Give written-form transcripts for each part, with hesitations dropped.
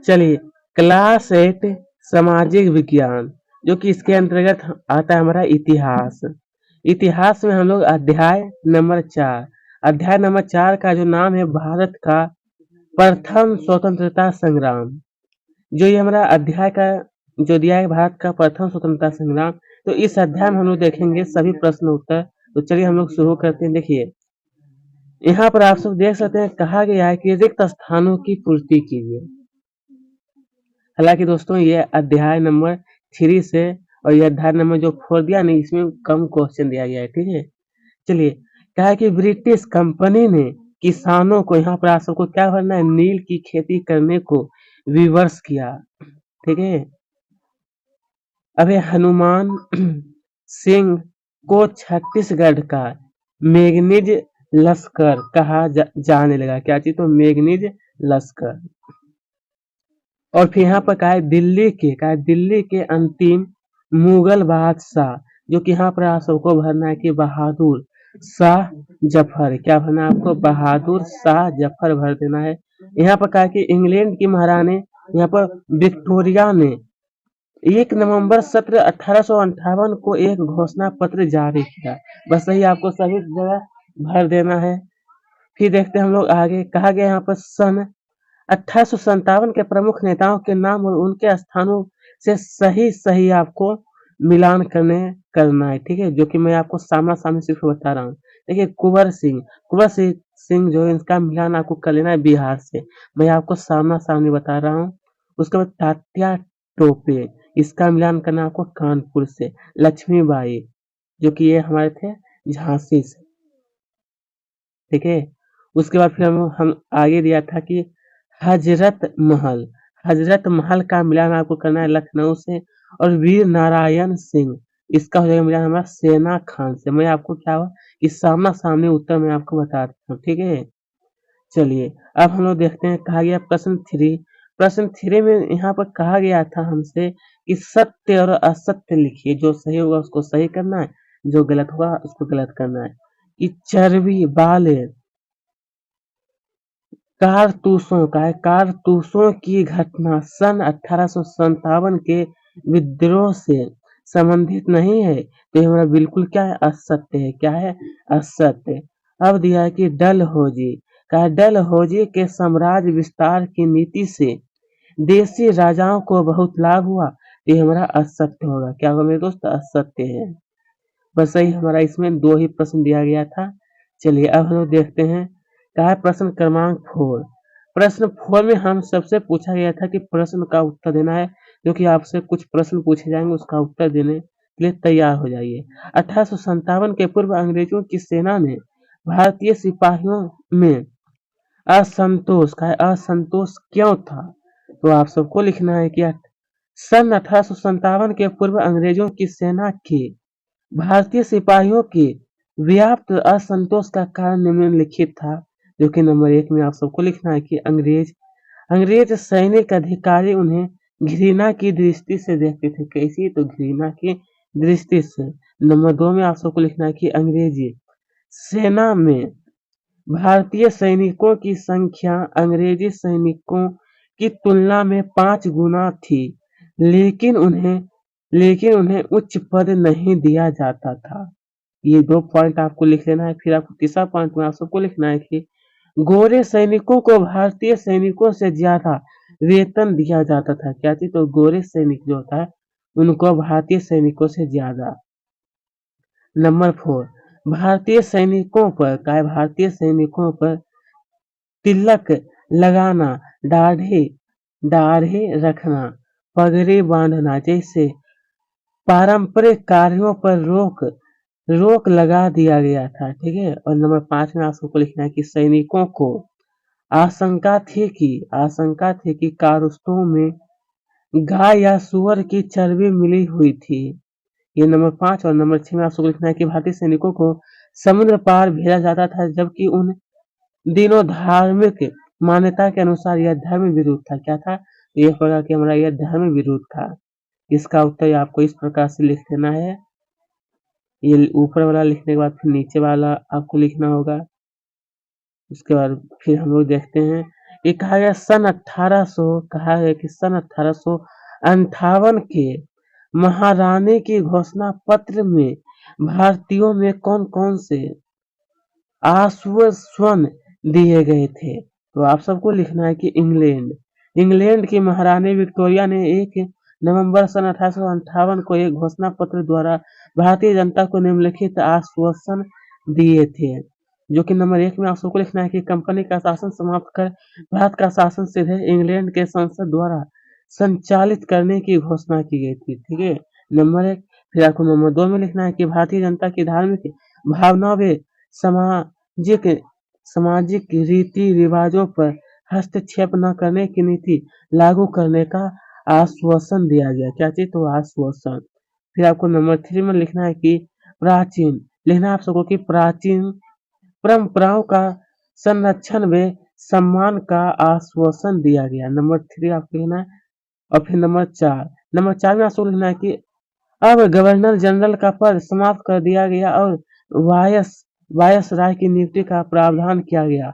चलिए, क्लास 8 सामाजिक विज्ञान, जो कि इसके अंतर्गत आता है हमारा इतिहास। इतिहास में हम लोग अध्याय नंबर 4 का जो नाम है भारत का प्रथम स्वतंत्रता संग्राम। जो ये हमारा अध्याय का जो दिया है भारत का प्रथम स्वतंत्रता संग्राम, तो इस अध्याय में हम लोग देखेंगे सभी प्रश्न उत्तर। तो चलिए हम लोग शुरू करते हैं। देखिए, यहाँ पर आप सब देख सकते हैं, कहा गया है कि रिक्त स्थानों की पूर्ति कीजिए। हालांकि दोस्तों ये अध्याय नंबर 3 से और ये अध्याय नंबर जो 4 दिया नहीं, इसमें कम क्वेश्चन दिया गया है। ठीक है, चलिए, क्या है कि ब्रिटिश कंपनी ने किसानों को, यहाँ पर आप सबको क्या भरना है, नील की खेती करने को विवश किया। ठीक है, अबे हनुमान सिंह को छत्तीसगढ़ का मैगनीज लश्कर कहा जाने लगा। क्या चीज, तो मैगनीज लश्कर। और फिर यहाँ पर कहा है दिल्ली के अंतिम मुगल बादशाह, जो कि यहाँ पर आप सबको भरना है कि बहादुर शाह जफर। क्या भरना है आपको, बहादुर शाह जफर भर देना है। यहाँ पर कहा कि इंग्लैंड की महारानी यहाँ पर विक्टोरिया ने 1 नवंबर 1858 को एक घोषणा पत्र जारी किया। बस यही आपको सही जगह भर देना है। फिर देखते हैं हम लोग आगे, कहा गया यहाँ पर सन 1857 के प्रमुख नेताओं के नाम और उनके स्थानों से सही आपको मिलान करना है। ठीक है, जो कि मैं आपको सामना सामने सिर्फ बता रहा हूँ। देखिए, कुंवर सिंह जो है, इसका मिलान आपको कर लेना है बिहार से। मैं आपको सामना सामने बता रहा हूँ। उसके बाद तात्या टोपे, इसका मिलान करना आपको कानपुर से। लक्ष्मीबाई, जो कि ये हमारे थे झांसी से। ठीक है, उसके बाद फिर हम आगे दिया था कि हजरत महल का मिलान आपको करना है लखनऊ से। और वीर नारायण सिंह, इसका हो जाएगा मिलान हमारा सेना खान से। मैं आपको क्या हुआ कि सामना सामने उत्तर मैं आपको बता देता हूँ। ठीक है, चलिए, अब हम लोग देखते हैं, कहा गया प्रश्न 3 में यहाँ पर कहा गया था हमसे कि सत्य और असत्य लिखिए। जो सही होगा उसको सही करना है, जो गलत होगा उसको गलत करना है। कि चर्बी वाले कारतूसों की घटना सन 1857 के विद्रोह से संबंधित नहीं है। तो ये हमारा बिल्कुल क्या है, असत्य है। क्या है, असत्य। अब दिया है कि डलहौजी के साम्राज्य विस्तार की नीति से देसी राजाओं को बहुत लाभ हुआ। तो ये हमारा असत्य होगा। क्या होगा मेरे दोस्त, असत्य है। बस यही हमारा इसमें 2 ही प्रश्न दिया गया था। चलिए, अब हम लोग देखते हैं, कहा है प्रश्न क्रमांक 4। प्रश्न 4 में हम सबसे पूछा गया था कि प्रश्न का उत्तर देना है, जो कि आपसे कुछ प्रश्न पूछे जाएंगे, उसका उत्तर देने के लिए तैयार हो जाइए। 1857 के पूर्व अंग्रेजों की सेना ने भारतीय सिपाहियों में असंतोष क्यों था। तो आप सबको लिखना है कि सन 1857 के पूर्व अंग्रेजों की सेना की भारतीय सिपाहियों के व्याप्त असंतोष का कारण निम्नलिखित था। जो कि नंबर 1 में आप सबको लिखना है कि अंग्रेज सैनिक अधिकारी उन्हें घृणा की दृष्टि से देखते थे। कैसी, तो घृणा की दृष्टि से। नंबर 2 में आप सबको लिखना है कि अंग्रेजी सेना में भारतीय सैनिकों की संख्या अंग्रेजी सैनिकों की तुलना में 5 गुना थी, लेकिन उन्हें उच्च पद नहीं दिया जाता था। ये 2 पॉइंट आपको लिख लेना है। फिर आपको तीसरा पॉइंट में आप सबको लिखना है कि गोरे सैनिकों को भारतीय सैनिकों से ज्यादा वेतन दिया जाता था। क्या थी, तो गोरे सैनिक जो होता है उनको भारतीय सैनिकों से ज्यादा। नंबर 4, भारतीय सैनिकों पर तिलक लगाना, दाढ़ी रखना, पगड़ी बांधना जैसे पारंपरिक कार्यों पर रोक लगा दिया गया था। ठीक है, और नंबर 5 में आप सबको लिखना है कि सैनिकों को आशंका थी कि कारतूसों में गाय या सुअर की चर्बी मिली हुई थी। ये नंबर 5। और नंबर 6 में आप सबको लिखना है कि भारतीय सैनिकों को समुद्र पार भेजा जाता था, जबकि उन दिनों धार्मिक मान्यता के अनुसार यह धर्म विरुद्ध था। क्या था, ये होगा कि हमारा यह धर्म विरुद्ध था। इसका उत्तर आपको इस प्रकार से लिख देना है। ये ऊपर वाला लिखने के बाद फिर नीचे वाला आपको लिखना होगा। उसके बाद फिर हम लोग देखते हैं ये कहा गया सन 1800 कहा गया कि सन 1858 के महारानी की घोषणा पत्र में भारतीयों में कौन कौन से आश्वासन दिए गए थे। तो आप सबको लिखना है कि इंग्लैंड इंग्लैंड की महारानी विक्टोरिया ने 1 नवंबर सन 1858 को एक घोषणा पत्र द्वारा भारतीय जनता को निम्नलिखित आश्वासन दिए थे। जो कि नंबर 1 में आप सबको लिखना है कि कंपनी का शासन समाप्त कर भारत का शासन सीधे इंग्लैंड के संसद द्वारा संचालित करने की घोषणा की गई थी। ठीक है, नंबर 1। फिर आपको नंबर 2 में लिखना है कि भारतीय जनता की धार्मिक भावना व सामाजिक सामाजिक रीति रिवाजों पर हस्तक्षेप न करने की नीति लागू करने का आश्वासन दिया गया। क्या चीज? तो आश्वासन। फिर आपको नंबर 3 में लिखना है कि प्राचीन लिखना है आप सबको कि प्राचीन परंपराओं का संरक्षण व सम्मान का आश्वासन दिया गया। नंबर 3 आपको लिखना है। और फिर नंबर 4 में आपको लिखना है कि अब गवर्नर जनरल का पद समाप्त कर दिया गया और वायसराय की नियुक्ति का प्रावधान किया गया।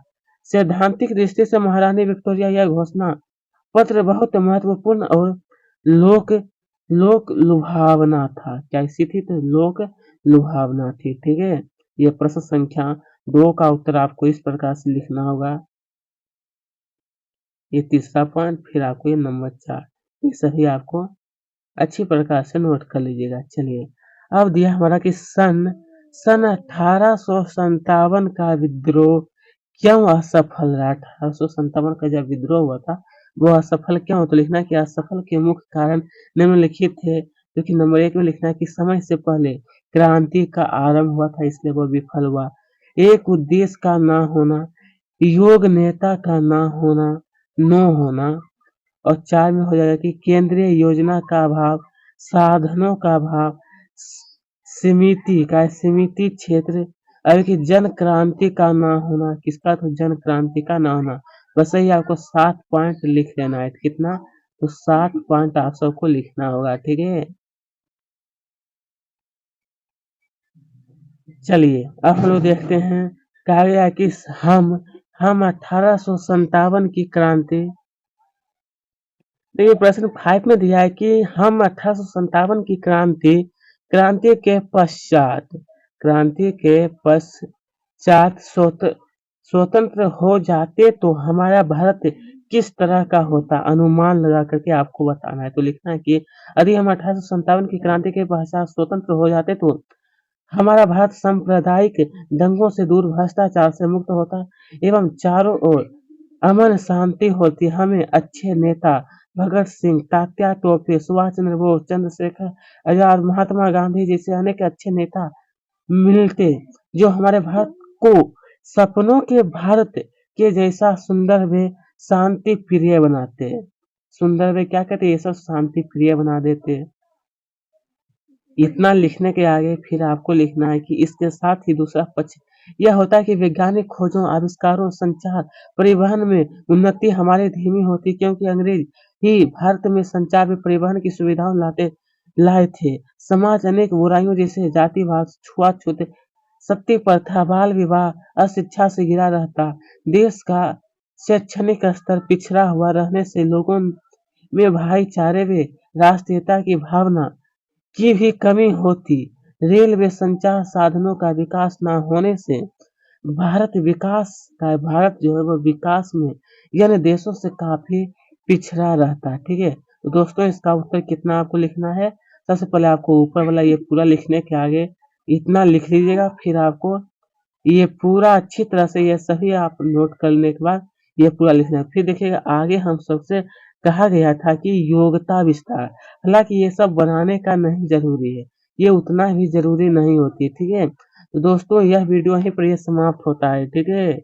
सैद्धांतिक दृष्टि से महारानी विक्टोरिया यह घोषणा पत्र बहुत महत्वपूर्ण और लोक लोक लुभावना था। क्या ऐसी थी? तो लोक लुभावना थी। ठीक है, ये प्रश्न संख्या 2 का उत्तर आपको इस प्रकार से लिखना होगा। ये तीसरा पॉइंट, फिर आपको ये नंबर 4, ये सभी आपको अच्छी प्रकार से नोट कर लीजिएगा। चलिए, अब दिया हमारा कि सन 1857 का विद्रोह क्यों असफल रहा। 1857 का जब विद्रोह हुआ था वो असफल क्यों? तो लिखना है कि असफल के मुख्य कारण निम्नलिखित थे। जो कि नंबर 1 में लिखना है कि समय से पहले क्रांति का आरंभ हुआ था, इसलिए वो विफल हुआ। एक उद्देश्य का न होना, योग्य नेता का न होना। और 4 में हो जाएगा कि केंद्रीय योजना का अभाव, साधनों का अभाव, सीमित क्षेत्र, अभी की जन क्रांति का ना होना। किसका? तो जन क्रांति का ना होना। बस यही आपको 7 पॉइंट लिख लेना है। कितना? तो 7 पॉइंट आप सबको लिखना होगा। ठीक है, चलिए अब हम लोग देखते हैं। कहा गया है कि हम 1857 की क्रांति। देखिए प्रश्न 5 में दिया है कि हम 1857 की क्रांति के पश्चात स्वतंत्र हो जाते तो हमारा भारत किस तरह का होता, अनुमान लगा करके आपको बताना है। तो लिखना है कि यदि हम 1857 की क्रांति के पश्चात स्वतंत्र हो जाते तो हमारा भारत सांप्रदायिक दंगों से दूर, भ्रष्टाचार से मुक्त होता एवं चारों ओर अमन शांति होती। हमें अच्छे नेता भगत सिंह, तात्या टोपे, सुभाष चंद्र बोस, चंद्रशेखर आजाद, महात्मा गांधी जैसे अनेक अच्छे नेता मिलते जो हमारे भारत को सपनों के भारत के जैसा सुंदर व शांति प्रिय बनाते। सुंदर व क्या कहते? ये सब शांति प्रिय बना देते। इतना लिखने के आगे फिर आपको लिखना है कि इसके साथ ही दूसरा पक्ष यह होता है कि वैज्ञानिक खोजों, आविष्कारों, संचार, परिवहन में उन्नति हमारी धीमी होती क्योंकि अंग्रेज ही भारत में संचार व परिवहन की सुविधाओं लाए थे। समाज अनेक बुराइयों जैसे जातिवाद, छुआछूत, सती प्रथा, बाल विवाह, अशिक्षा से घिरा रहता। देश का शैक्षणिक स्तर पिछड़ा हुआ रहने से लोगों में भाईचारे व राष्ट्रीयता की भावना की भी कमी होती। रेलवे संचार साधनों का विकास न होने से भारत जो है वो विकास में अन्य देशों से काफी पिछड़ा रहता है। ठीक है, तो दोस्तों इसका उत्तर कितना आपको लिखना है? सबसे पहले आपको ऊपर वाला ये पूरा लिखने के आगे इतना लिख लीजिएगा। फिर आपको ये पूरा अच्छी तरह से ये सभी आप नोट करने के बाद ये पूरा लिखना है। फिर देखिएगा आगे हम सबसे कहा गया था कि योग्यता विस्तार, हालांकि ये सब बनाने का नहीं जरूरी है, ये उतना भी जरूरी नहीं होती। ठीक है, तो दोस्तों यह वीडियो यहीं पर ये समाप्त होता है। ठीक है।